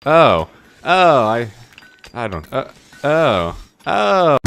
Oh. Oh, I don't... oh. Oh.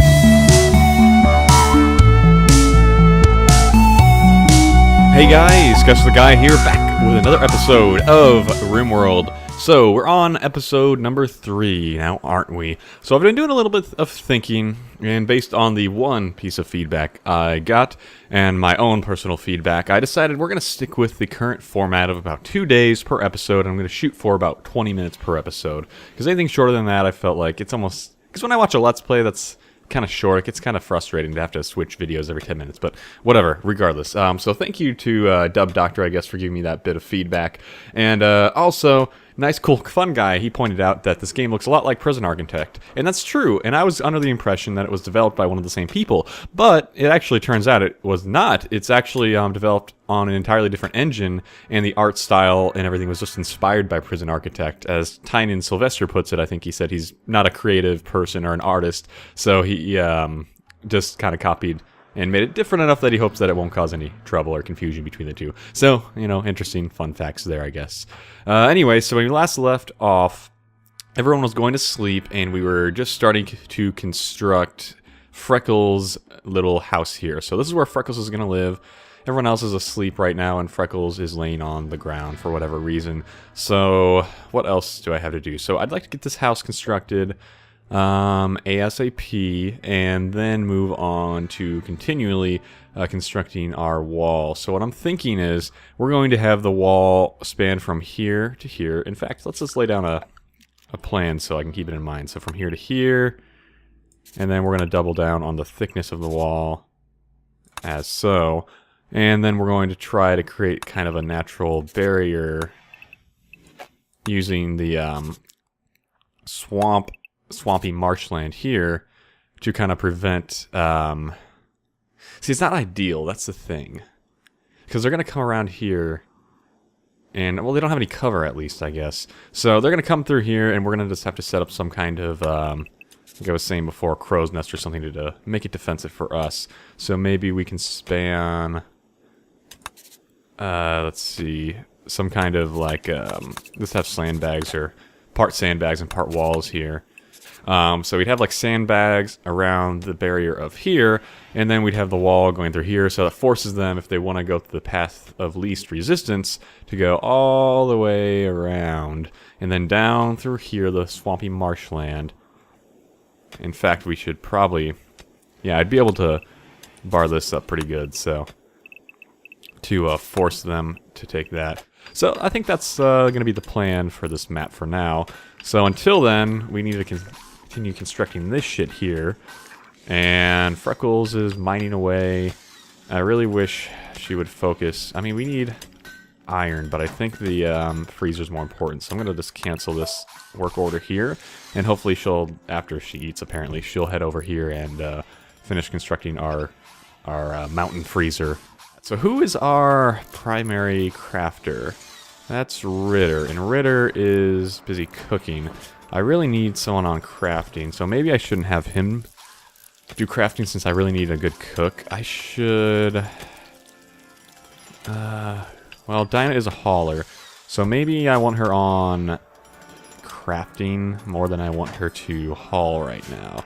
Hey guys, Kessler Guy here, back with another episode of Rimworld. So, we're on episode number 3 now, aren't we? So I've been doing a little bit of thinking, and based on the one piece of feedback I got, and my own personal feedback, I decided we're going to stick with the current format of about 2 days per episode, and I'm going to shoot for about 20 minutes per episode. Because anything shorter than that, I felt like it's almost... Because when I watch a Let's Play that's kind of short, it gets kind of frustrating to have to switch videos every 10 minutes, but whatever, regardless. So thank you to Dub Doctor, I guess, for giving me that bit of feedback. And also, nice, cool, fun guy, he pointed out that this game looks a lot like Prison Architect. And that's true, and I was under the impression that it was developed by one of the same people, but it actually turns out it was not. It's actually developed on an entirely different engine, and the art style and everything was just inspired by Prison Architect. As Tynan Sylvester puts it, I think he said he's not a creative person or an artist, so he just kind of copied and made it different enough that he hopes that it won't cause any trouble or confusion between the two. So, you know, interesting fun facts there, I guess. Anyway, so when we last left off, everyone was going to sleep, and we were just starting to construct Freckles' little house here. So this is where Freckles is going to live. Everyone else is asleep right now, and Freckles is laying on the ground for whatever reason. So what else do I have to do? So I'd like to get this house constructed ASAP, and then move on to continually constructing our wall. So what I'm thinking is we're going to have the wall span from here to here. In fact, let's just lay down a plan so I can keep it in mind. So from here to here, and then we're going to double down on the thickness of the wall as so. And then we're going to try to create kind of a natural barrier using the swampy marshland here to kind of prevent... See, it's not ideal, that's the thing. Because they're going to come around here, and, well, they don't have any cover at least, I guess. So they're going to come through here, and we're going to just have to set up some kind of, like I was saying before, crow's nest or something to make it defensive for us. So maybe we can span... let's see, some kind of like, let's have sandbags, or part sandbags and part walls here. So we'd have like sandbags around the barrier of here, and then we'd have the wall going through here, so that forces them, if they want to go through the path of least resistance, to go all the way around, and then down through here, the swampy marshland. In fact, we should probably, yeah, I'd be able to bar this up pretty good, so... to force them to take that. So I think that's going to be the plan for this map for now. So until then, we need to continue constructing this shit here. And Freckles is mining away. I really wish she would focus. I mean, we need iron, but I think the freezer's more important. So I'm going to just cancel this work order here. And hopefully she'll, after she eats apparently, she'll head over here and finish constructing our mountain freezer. So who is our primary crafter? That's Ritter, and Ritter is busy cooking. I really need someone on crafting, so maybe I shouldn't have him do crafting since I really need a good cook. I should... well, Dinah is a hauler, so maybe I want her on crafting more than I want her to haul right now.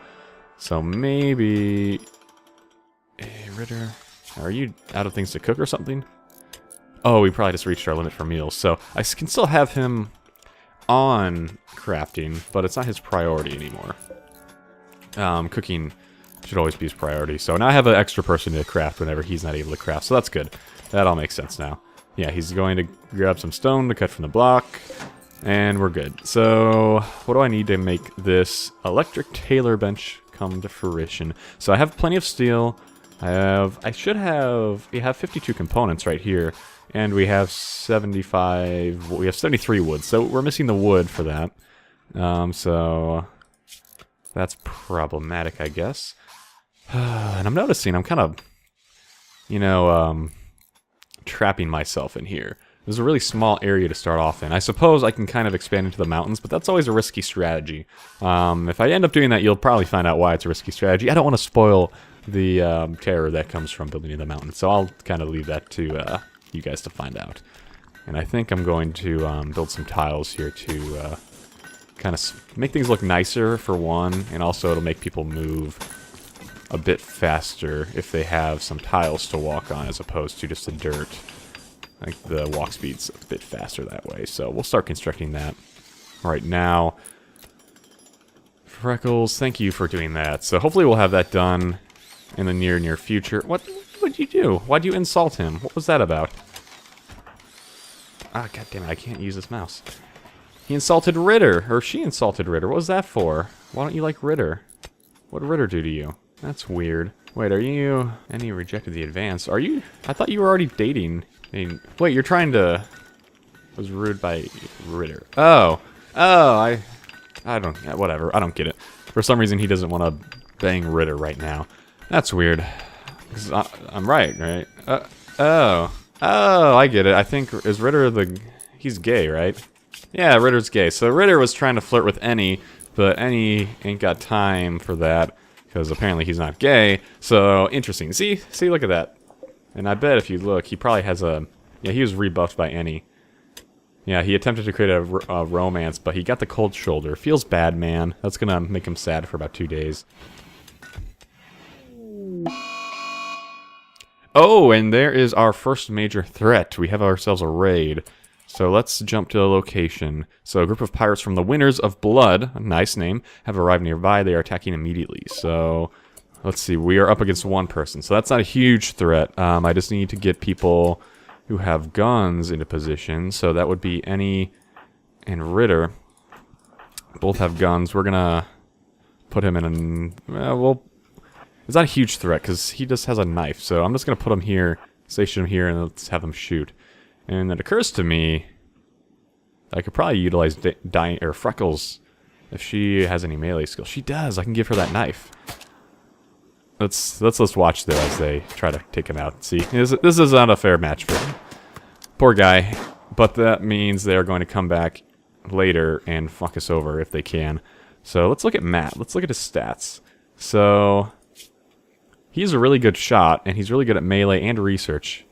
So maybe... Hey, Ritter... Are you out of things to cook or something? Oh, we probably just reached our limit for meals. So I can still have him on crafting, but it's not his priority anymore. Cooking should always be his priority. So now I have an extra person to craft whenever he's not able to craft. So that's good. That all makes sense now. Yeah, he's going to grab some stone to cut from the block. And we're good. So what do I need to make this electric tailor bench come to fruition? So I have plenty of steel. We have 52 components right here, and we have 73 wood, so we're missing the wood for that. So that's problematic, I guess. And I'm noticing I'm kind of, you know, trapping myself in here. There's a really small area to start off in. I suppose I can kind of expand into the mountains, but that's always a risky strategy. If I end up doing that, you'll probably find out why it's a risky strategy. I don't want to spoil the terror that comes from building in the mountains, so I'll kind of leave that to you guys to find out. And I think I'm going to build some tiles here to kind of make things look nicer for one, and also it'll make people move a bit faster if they have some tiles to walk on as opposed to just the dirt. Like the walk speed's a bit faster that way, so we'll start constructing that right now. Freckles, thank you for doing that. So hopefully we'll have that done in the near future. What would you do? Why'd you insult him? What was that about? Ah, goddammit, I can't use this mouse. He insulted Ritter, or she insulted Ritter. What was that for? Why don't you like Ritter? What did Ritter do to you? That's weird. Wait, are you... And you rejected the advance. Are you... I thought you were already dating. I mean, wait, you're trying to... Was rude by Ritter. Oh. Oh, I don't... Yeah, whatever. I don't get it. For some reason, he doesn't want to bang Ritter right now. That's weird. I'm right, right? Oh. Oh, I get it. I think... Is Ritter the... He's gay, right? Yeah, Ritter's gay. So Ritter was trying to flirt with Ayyy, but Ayyy ain't got time for that. Because apparently he's not gay. So, interesting. See, look at that. And I bet if you look, he probably has a... Yeah, he was rebuffed by Ayyy. Yeah, he attempted to create a romance, but he got the cold shoulder. Feels bad, man. That's gonna make him sad for about 2 days. Oh, and there is our first major threat. We have ourselves a raid. So let's jump to the location. So a group of pirates from the Winners of Blood, a nice name, have arrived nearby. They are attacking immediately. So let's see, we are up against one person. So that's not a huge threat. I just need to get people who have guns into position. So that would be Ayyy and Ritter. Both have guns. We're gonna put him in a... well, it's not a huge threat because he just has a knife. So I'm just gonna put him here, station him here, and let's have him shoot. And it occurs to me I could probably utilize Freckles if she has any melee skills. She does. I can give her that knife. Let's watch though as they try to take him out. See, this is not a fair match for him. Poor guy. But that means they're going to come back later and fuck us over if they can. So let's look at Matt. Let's look at his stats. So he's a really good shot, and he's really good at melee and research.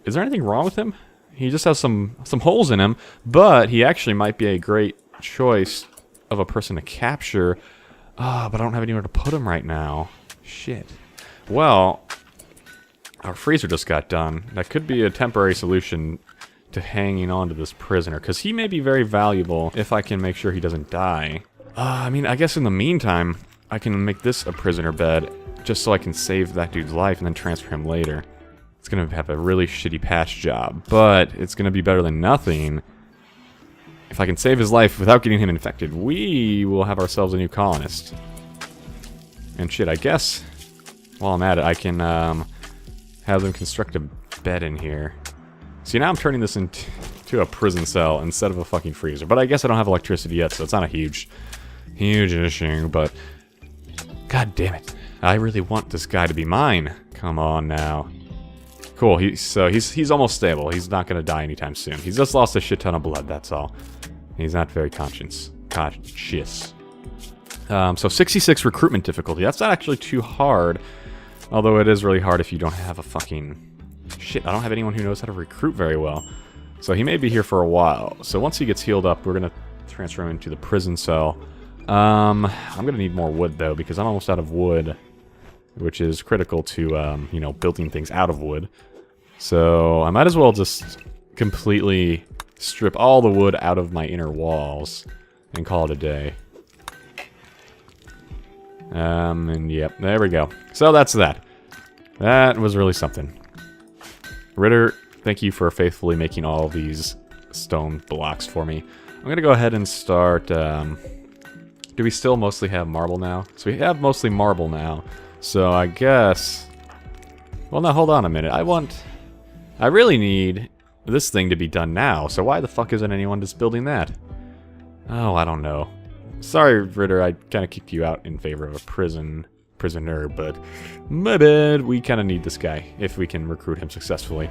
Is there anything wrong with him? He just has some holes in him, but he actually might be a great choice of a person to capture. Ah, but I don't have anywhere to put him right now. Shit. Well, our freezer just got done. That could be a temporary solution to hanging on to this prisoner, because he may be very valuable if I can make sure he doesn't die. I mean, I guess in the meantime, I can make this a prisoner bed, just so I can save that dude's life and then transfer him later. It's going to have a really shitty patch job, but it's going to be better than nothing. If I can save his life without getting him infected, we will have ourselves a new colonist. And shit, I guess, while I'm at it, I can have them construct a bed in here. See, now I'm turning this into a prison cell instead of a fucking freezer. But I guess I don't have electricity yet, so it's not a huge issue, but... God damn it. I really want this guy to be mine. Come on now. Cool, he's almost stable. He's not going to die anytime soon. He's just lost a shit ton of blood, that's all. He's not very conscious. So 66 recruitment difficulty. That's not actually too hard. Although it is really hard if you don't have a fucking... Shit, I don't have anyone who knows how to recruit very well. So he may be here for a while. So once he gets healed up, we're going to transfer him into the prison cell. I'm going to need more wood, though, because I'm almost out of wood. Which is critical to, you know, building things out of wood. So I might as well just completely strip all the wood out of my inner walls and call it a day. And yep, there we go. So that's that. That was really something. Ritter, thank you for faithfully making all these stone blocks for me. I'm gonna go ahead and start, do we still mostly have marble now? So we have mostly marble now. So I guess... Well, now hold on a minute. I really need this thing to be done now. So why the fuck isn't anyone just building that? Oh, I don't know. Sorry, Ritter, I kind of kicked you out in favor of a prisoner, but my bad. We kind of need this guy if we can recruit him successfully.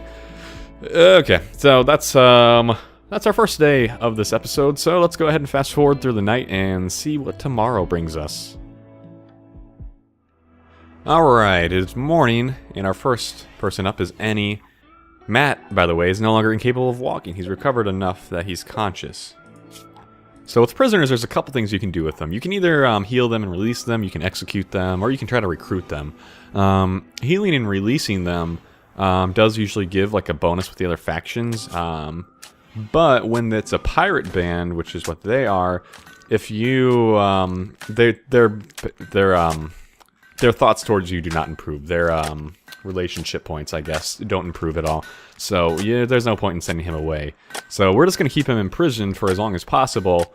Okay, so that's our first day of this episode. So let's go ahead and fast forward through the night and see what tomorrow brings us. Alright, it's morning, and our first person up is Ayyy. Matt, by the way, is no longer incapable of walking. He's recovered enough that he's conscious. So with prisoners, there's a couple things you can do with them. You can either heal them and release them, you can execute them, or you can try to recruit them. Healing and releasing them does usually give like a bonus with the other factions. But when it's a pirate band, which is what they are, if you their thoughts towards you do not improve. Their relationship points, I guess, don't improve at all. So yeah, there's no point in sending him away. So we're just going to keep him imprisoned for as long as possible.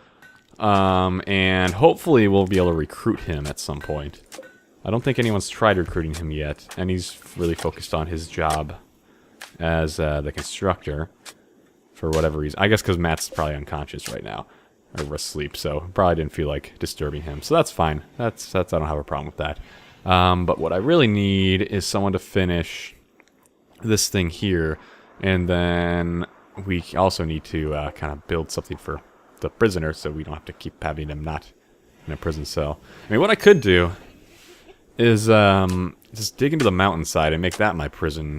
And hopefully we'll be able to recruit him at some point. I don't think anyone's tried recruiting him yet. And he's really focused on his job as the constructor. For whatever reason. I guess because Matt's probably unconscious right now. Or asleep, so probably didn't feel like disturbing him. So that's fine. That's I don't have a problem with that. But what I really need is someone to finish this thing here. And then we also need to kind of build something for the prisoner so we don't have to keep having them not in a prison cell. I mean, what I could do is just dig into the mountainside and make that my prison,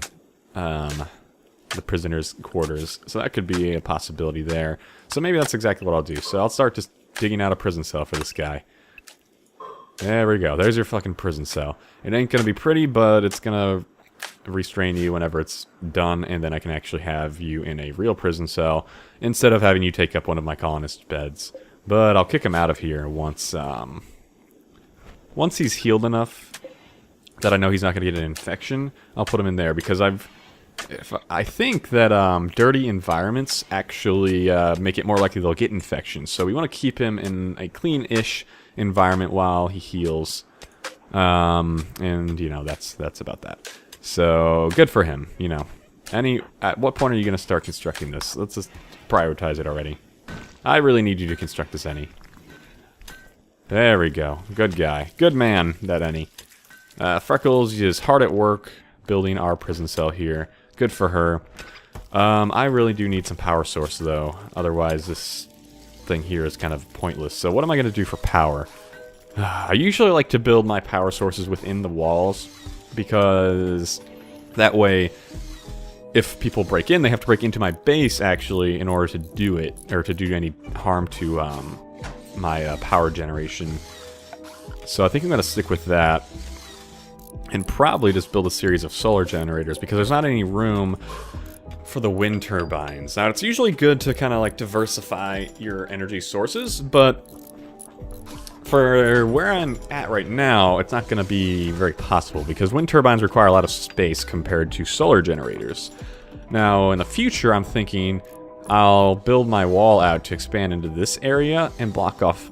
the prisoner's quarters. So that could be a possibility there. So maybe that's exactly what I'll do. So I'll start just digging out a prison cell for this guy. There we go. There's your fucking prison cell. It ain't gonna be pretty, but it's gonna restrain you whenever it's done, and then I can actually have you in a real prison cell instead of having you take up one of my colonist beds. But I'll kick him out of here once he's healed enough that I know he's not gonna get an infection. I'll put him in there because I think that dirty environments actually make it more likely they'll get infections. So we want to keep him in a clean-ish environment while he heals. And, you know, that's about that. So, good for him, you know. At what point are you going to start constructing this? Let's just prioritize it already. I really need you to construct this, Ayyy. There we go. Good guy. Good man, that Ayyy. Freckles is hard at work building our prison cell here. Good for her. I really do need some power source, though. Otherwise, this thing here is kind of pointless. So what am I going to do for power? I usually like to build my power sources within the walls, because that way, if people break in, they have to break into my base, actually, in order to do it, or to do any harm to my power generation. So I think I'm going to stick with that. And probably just build a series of solar generators, because there's not any room for the wind turbines. Now, it's usually good to kind of like diversify your energy sources, but for where I'm at right now, it's not going to be very possible, because wind turbines require a lot of space compared to solar generators. Now, in the future, I'm thinking I'll build my wall out to expand into this area and block off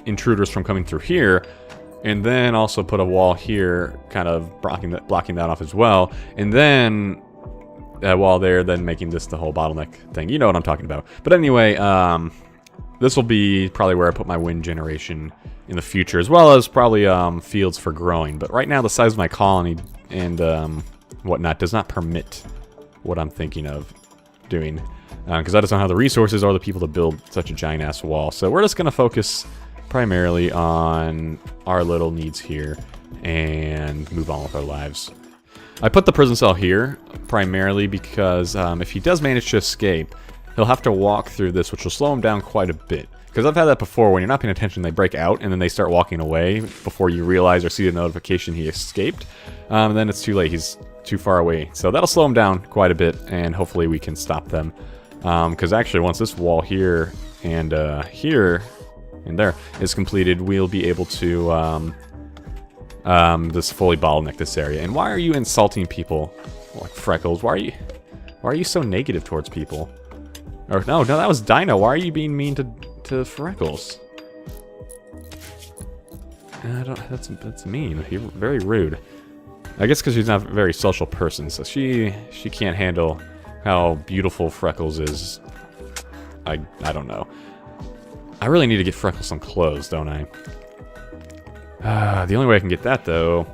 intruders from coming through here. And then also put a wall here, kind of blocking that off as well. And then that wall there, then making this the whole bottleneck thing. You know what I'm talking about. But anyway, this will be probably where I put my wind generation in the future, as well as probably fields for growing. But right now, the size of my colony and whatnot does not permit what I'm thinking of doing. Because I just don't have the resources or the people to build such a giant-ass wall. So we're just going to focus primarily on our little needs here and move on with our lives. I put the prison cell here primarily because if he does manage to escape, he'll have to walk through this, which will slow him down quite a bit. Because I've had that before. When you're not paying attention, they break out and then they start walking away before you realize or see the notification he escaped. And then it's too late. He's too far away. So that'll slow him down quite a bit, and hopefully we can stop them. Because actually, once this wall here and here and there is completed, we'll be able to just fully bottleneck this area. And why are you insulting people like Freckles? Why are you so negative towards people? Or no, that was Dino. Why are you being mean to Freckles? That's mean. You're very rude. I guess because she's not a very social person, so she can't handle how beautiful Freckles is. I don't know. I really need to get Freckles some clothes, don't I? The only way I can get that, though,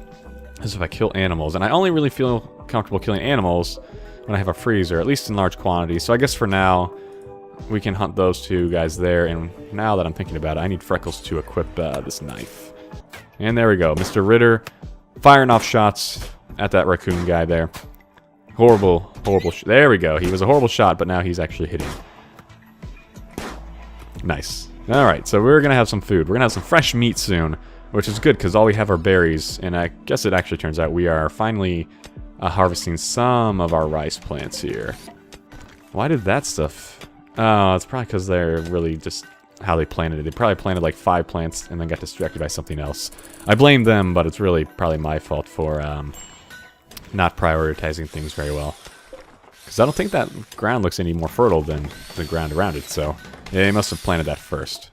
is if I kill animals. And I only really feel comfortable killing animals when I have a freezer, at least in large quantities. So I guess for now, we can hunt those two guys there. And now that I'm thinking about it, I need Freckles to equip this knife. And there we go. Mr. Ritter firing off shots at that raccoon guy there. Horrible. There we go. He was a horrible shot, but now he's actually hitting. Nice. Alright, so we're going to have some food. We're going to have some fresh meat soon, which is good because all we have are berries. And I guess it actually turns out we are finally harvesting some of our rice plants here. Why did that stuff... Oh, it's probably because they're really just how they planted it. They probably planted like 5 plants and then got distracted by something else. I blame them, but it's really probably my fault for not prioritizing things very well. Because I don't think that ground looks any more fertile than the ground around it, so... Yeah, they must have planted that first.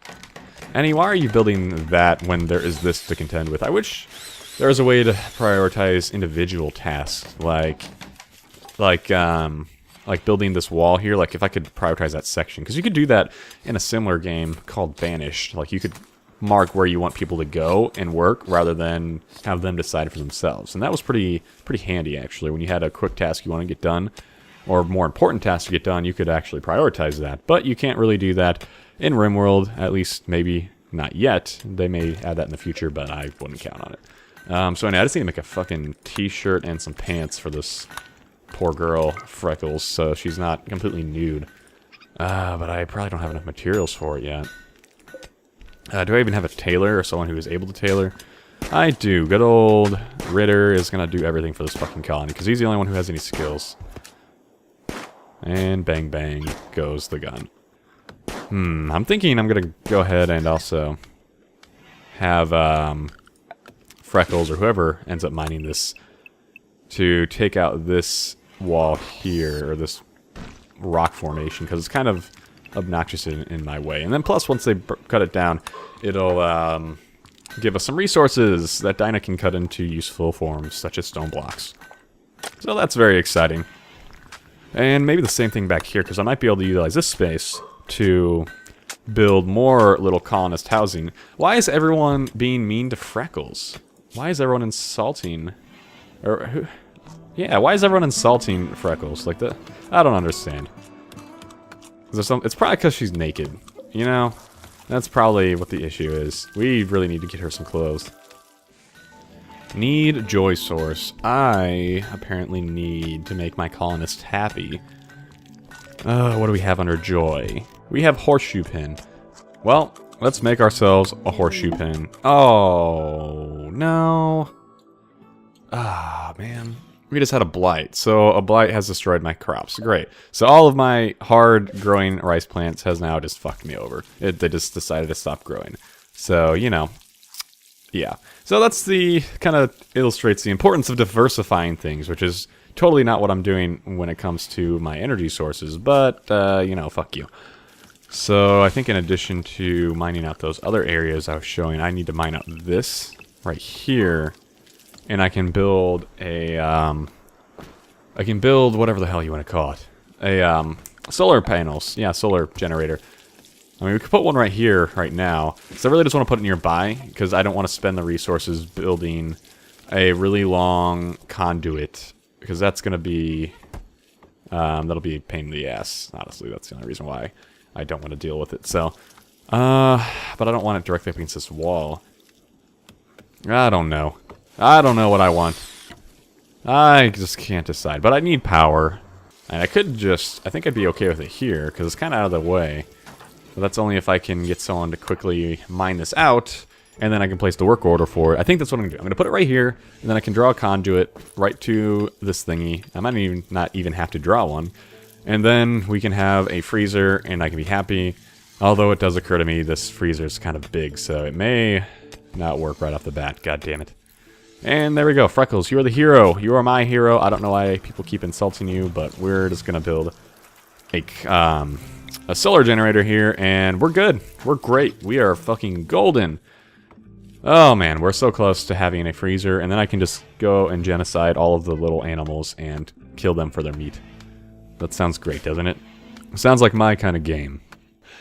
Annie, why are you building that when there is this to contend with? I wish there was a way to prioritize individual tasks, like building this wall here. Like if I could prioritize that section, because you could do that in a similar game called Banished. Like you could mark where you want people to go and work rather than have them decide for themselves. And that was pretty handy actually. When you had a quick task you want to get done, or more important tasks to get done, you could actually prioritize that. But you can't really do that in Rimworld, at least maybe not yet. They may add that in the future, but I wouldn't count on it. So anyway, I just need to make a fucking t-shirt and some pants for this poor girl, Freckles, so she's not completely nude. But I probably don't have enough materials for it yet. Do I even have a tailor or someone who is able to tailor? I do. Good old Ritter is going to do everything for this fucking colony, because he's the only one who has any skills. And bang bang goes the gun. I'm thinking I'm gonna go ahead and also have Freckles or whoever ends up mining this to take out this wall here, or this rock formation, because it's kind of obnoxious in my way. And then plus once they cut it down, it'll give us some resources that Dinah can cut into useful forms, such as stone blocks. So that's very exciting. And maybe the same thing back here, because I might be able to utilize this space to build more little colonist housing. Why is everyone being mean to Freckles? Why is everyone insulting... Or who... Yeah, why is everyone insulting Freckles? Like that? I don't understand. Is there some... It's probably because she's naked. You know? That's probably what the issue is. We really need to get her some clothes. Need joy source. I apparently need to make my colonists happy. What do we have under joy? We have horseshoe pin. Well, let's make ourselves a horseshoe pin. Oh, no. Ah, man. We just had a blight. So a blight has destroyed my crops. Great. So all of my hard-growing rice plants has now just fucked me over. They just decided to stop growing. So, you know. Yeah. So that's the kind of illustrates the importance of diversifying things, which is totally not what I'm doing when it comes to my energy sources, but, you know, fuck you. So I think in addition to mining out those other areas I was showing, I need to mine out this right here, and I can build a, I can build whatever the hell you want to call it. A, solar panels. Yeah, solar generator. I mean, we could put one right here, right now. So I really just want to put it nearby, because I don't want to spend the resources building a really long conduit, because that's going to be, that'll be a pain in the ass. Honestly, that's the only reason why I don't want to deal with it. So, but I don't want it directly up against this wall. I don't know. I don't know what I want. I just can't decide. But I need power. And I could just, I think I'd be okay with it here, because it's kind of out of the way. But that's only if I can get someone to quickly mine this out, and then I can place the work order for it. I think that's what I'm going to do. I'm going to put it right here, and then I can draw a conduit right to this thingy. I might not even have to draw one. And then we can have a freezer, and I can be happy. Although it does occur to me this freezer is kind of big, so it may not work right off the bat. God damn it. And there we go. Freckles, you are the hero. You are my hero. I don't know why people keep insulting you, but we're just going to build a solar generator here, and we're good. We're great. We are fucking golden. Oh man, we're so close to having a freezer, and then I can just go and genocide all of the little animals and kill them for their meat. That sounds great, doesn't it? Sounds like my kind of game.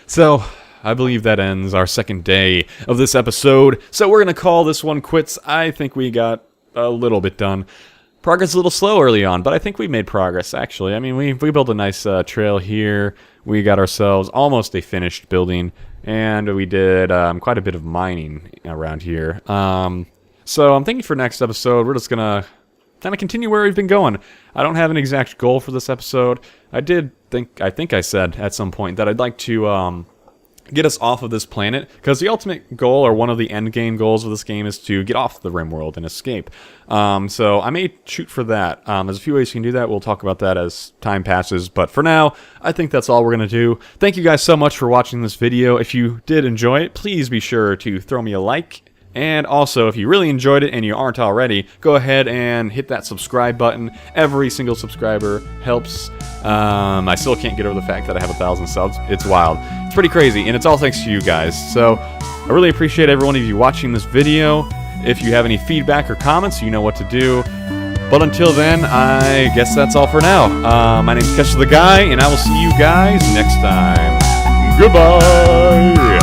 So, I believe that ends our second day of this episode, so we're going to call this one quits. I think we got a little bit done. Progress a little slow early on, but I think we made progress, actually. I mean, we built a nice trail here. We got ourselves almost a finished building, and we did quite a bit of mining around here. So I'm thinking for next episode, we're just going to kind of continue where we've been going. I don't have an exact goal for this episode. I think I said at some point that I'd like to get us off of this planet, because the ultimate goal, or one of the end game goals of this game, is to get off the Rimworld and escape. So I may shoot for that. There's a few ways you can do that. We'll talk about that as time passes, but for now, I think that's all we're going to do. Thank you guys so much for watching this video. If you did enjoy it, please be sure to throw me a like. And also, if you really enjoyed it and you aren't already, go ahead and hit that subscribe button. Every single subscriber helps. I still can't get over the fact that I have 1,000 subs. It's wild. It's pretty crazy, and it's all thanks to you guys. So I really appreciate every one of you watching this video. If you have any feedback or comments, you know what to do. But until then, I guess that's all for now. My name's Kessler the Guy, and I will see you guys next time. Goodbye!